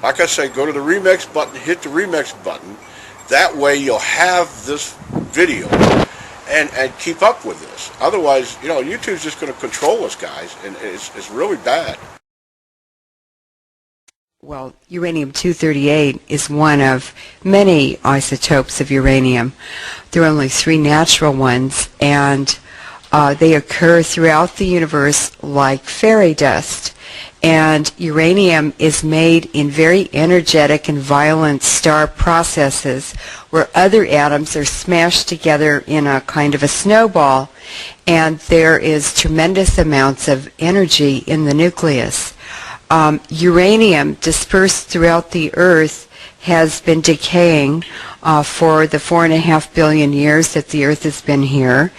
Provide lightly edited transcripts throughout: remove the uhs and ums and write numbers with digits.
like I say, go to the remix button, hit the remix button. That way you'll have this video and keep up with this. Otherwise, YouTube's just going to control us, guys, and it's really bad. Well, uranium-238 is one of many isotopes of uranium. There are only 3 natural ones, and they occur throughout the universe like fairy dust. And uranium is made in very energetic and violent star processes where other atoms are smashed together in a kind of a snowball, and there is tremendous amounts of energy in the nucleus. Uranium dispersed throughout the Earth has been decaying for the 4.5 billion years that the Earth has been here.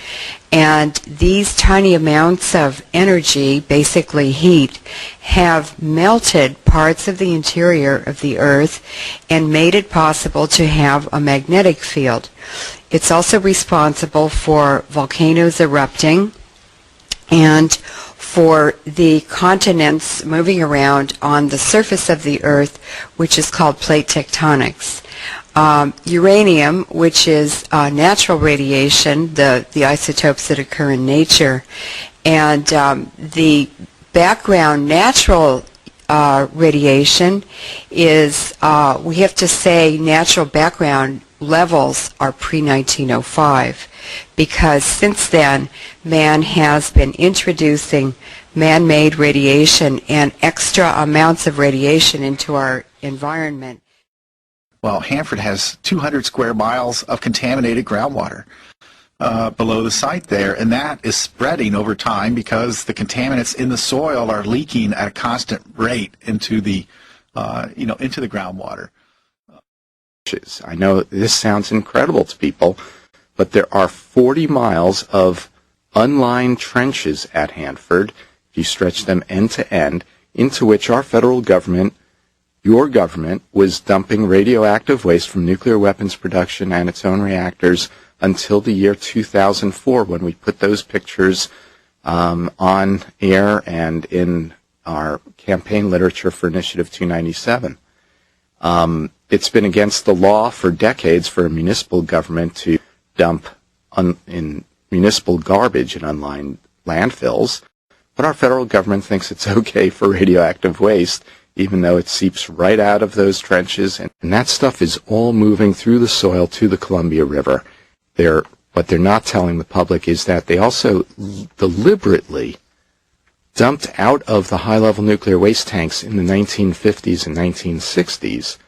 And these tiny amounts of energy, basically heat, have melted parts of the interior of the Earth and made it possible to have a magnetic field. It's also responsible for volcanoes erupting and for the continents moving around on the surface of the Earth, which is called plate tectonics. Uranium, which is natural radiation, the isotopes that occur in nature, and the background natural radiation is, we have to say, natural background levels are pre-1905, because since then man has been introducing man-made radiation and extra amounts of radiation into our environment. Well, Hanford has 200 square miles of contaminated groundwater below the site there, and that is spreading over time because the contaminants in the soil are leaking at a constant rate into the, into the groundwater. I know this sounds incredible to people, but there are 40 miles of unlined trenches at Hanford, if you stretch them end to end, into which our federal government, your government, was dumping radioactive waste from nuclear weapons production and its own reactors until the year 2004, when we put those pictures on air and in our campaign literature for Initiative 297. It's been against the law for decades for a municipal government to dump in municipal garbage in unlined landfills, but our federal government thinks it's okay for radioactive waste, even though it seeps right out of those trenches, and that stuff is all moving through the soil to the Columbia River. What they're not telling the public is that they also deliberately dumped out of the high-level nuclear waste tanks in the 1950s and 1960s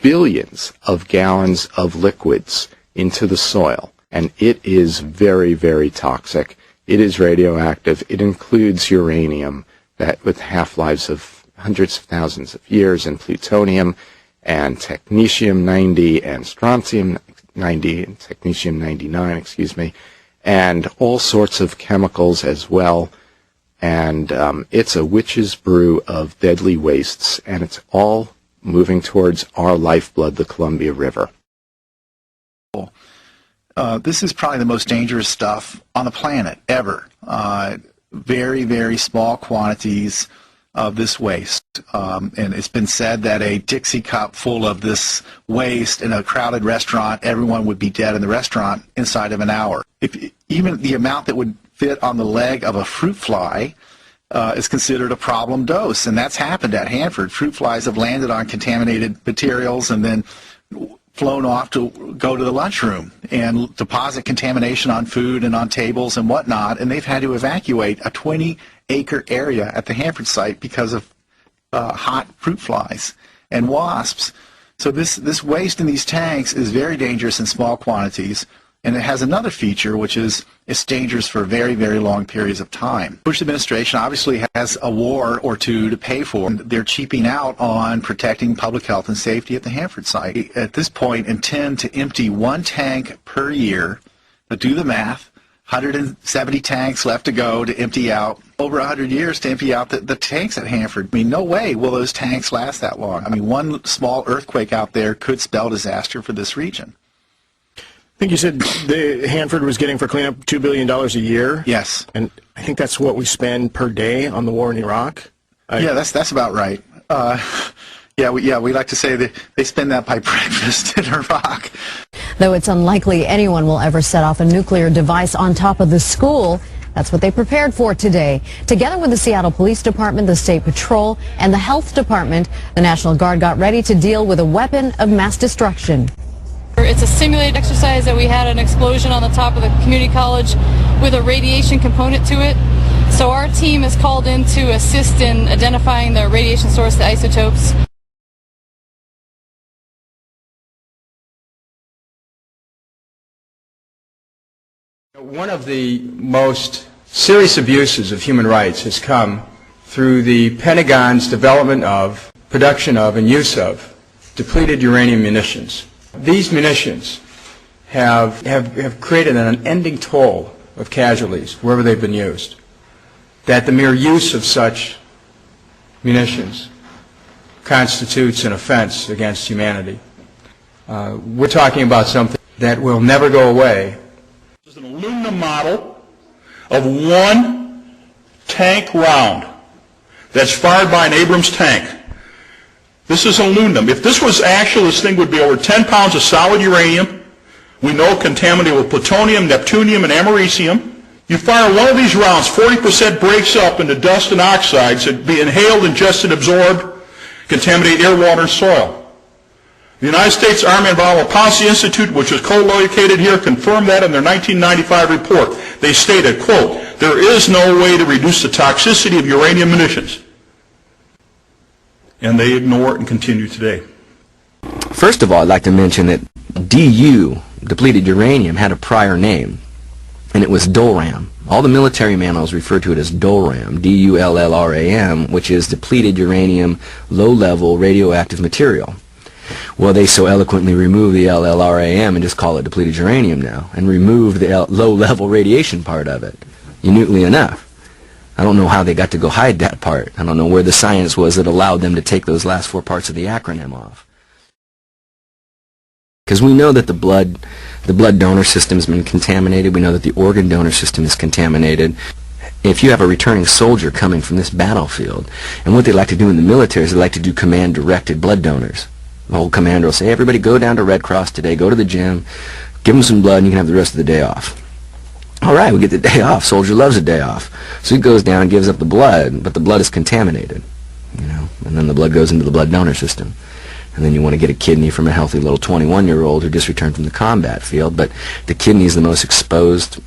billions of gallons of liquids into the soil, and it is very, very toxic. It is radioactive. It includes uranium, that with half-lives of hundreds of thousands of years, and plutonium, and technetium-90, and strontium-90, and technetium-99, and all sorts of chemicals as well. And it's a witch's brew of deadly wastes, and it's all moving towards our lifeblood, the Columbia River. This is probably the most dangerous stuff on the planet ever. Very, very small quantities of this waste. And it's been said that a Dixie cup full of this waste in a crowded restaurant, everyone would be dead in the restaurant inside of an hour. Even the amount that would fit on the leg of a fruit fly is considered a problem dose, and that's happened at Hanford. Fruit flies have landed on contaminated materials and then flown off to go to the lunchroom and deposit contamination on food and on tables and whatnot, and they've had to evacuate a 20-acre area at the Hanford site because of hot fruit flies and wasps. So this waste in these tanks is very dangerous in small quantities. And it has another feature, which is it's dangerous for very, very long periods of time. Bush administration obviously has a war or two to pay for. They're cheaping out on protecting public health and safety at the Hanford site. At this point, intend to empty one tank per year. But do the math. 170 tanks left to go to empty out. Over 100 years to empty out the tanks at Hanford. I mean, no way will those tanks last that long. I mean, one small earthquake out there could spell disaster for this region. I think you said the Hanford was getting for cleanup $2 billion a year. Yes. And I think that's what we spend per day on the war in Iraq. Yeah, that's about right. We like to say that they spend that by breakfast in Iraq. Though it's unlikely anyone will ever set off a nuclear device on top of the school, that's what they prepared for today. Together with the Seattle Police Department, the State Patrol, and the Health Department, the National Guard got ready to deal with a weapon of mass destruction. It's a simulated exercise that we had an explosion on the top of the community college with a radiation component to it. So our team is called in to assist in identifying the radiation source, the isotopes. One of the most serious abuses of human rights has come through the Pentagon's development of, production of, and use of depleted uranium munitions. These munitions have created an unending toll of casualties wherever they've been used. That the mere use of such munitions constitutes an offense against humanity. We're talking about something that will never go away. This is an aluminum model of one tank round that's fired by an Abrams tank. This is aluminum. If this was actual, this thing would be over 10 pounds of solid uranium. We know contaminated with plutonium, neptunium, and americium. You fire one of these rounds, 40% breaks up into dust and oxides that be inhaled, ingested, absorbed, contaminate air, water, and soil. The United States Army Environmental Policy Institute, which is co-located here, confirmed that in their 1995 report. They stated, quote, "There is no way to reduce the toxicity of uranium munitions." And they ignore it and continue today. First of all, I'd like to mention that DU, depleted uranium, had a prior name, and it was DOLRAM. All the military manuals refer to it as DOLRAM, D-U-L-L-R-A-M, which is depleted uranium, low-level radioactive material. Well, they so eloquently remove the LLRAM and just call it depleted uranium now, and remove the low-level radiation part of it, minutely enough. I don't know how they got to go hide that part. I don't know where the science was that allowed them to take those last four parts of the acronym off. Because we know that the blood donor system has been contaminated. We know that the organ donor system is contaminated. If you have a returning soldier coming from this battlefield, and what they like to do in the military is they like to do command-directed blood donors. The whole commander will say, everybody go down to Red Cross today, go to the gym, give them some blood, and you can have the rest of the day off. All right, we get the day off. Soldier loves a day off. So he goes down and gives up the blood, but the blood is contaminated, and then the blood goes into the blood donor system. And then you want to get a kidney from a healthy little 21-year-old who just returned from the combat field, but the kidney is the most exposed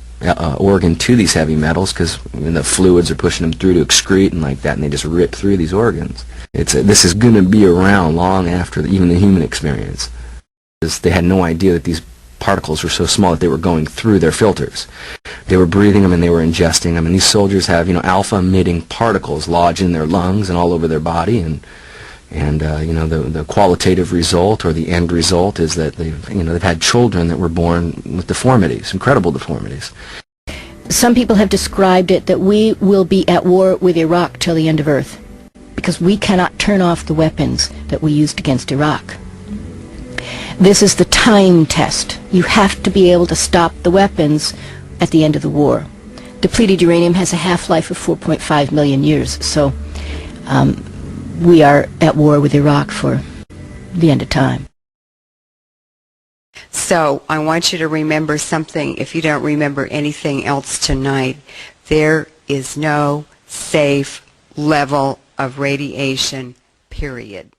organ to these heavy metals because the fluids are pushing them through to excrete and like that, and they just rip through these organs. This is going to be around long after even the human experience. They had no idea that these particles were so small that they were going through their filters. They were breathing them and they were ingesting them, and these soldiers have alpha-emitting particles lodged in their lungs and all over their body, and the qualitative result or the end result is that they've had children that were born with deformities, incredible deformities. Some people have described it that we will be at war with Iraq till the end of Earth because we cannot turn off the weapons that we used against Iraq. This is the time test. You have to be able to stop the weapons at the end of the war. Depleted uranium has a half-life of 4.5 million years, so we are at war with Iraq for the end of time. So I want you to remember something. If you don't remember anything else tonight, there is no safe level of radiation, period.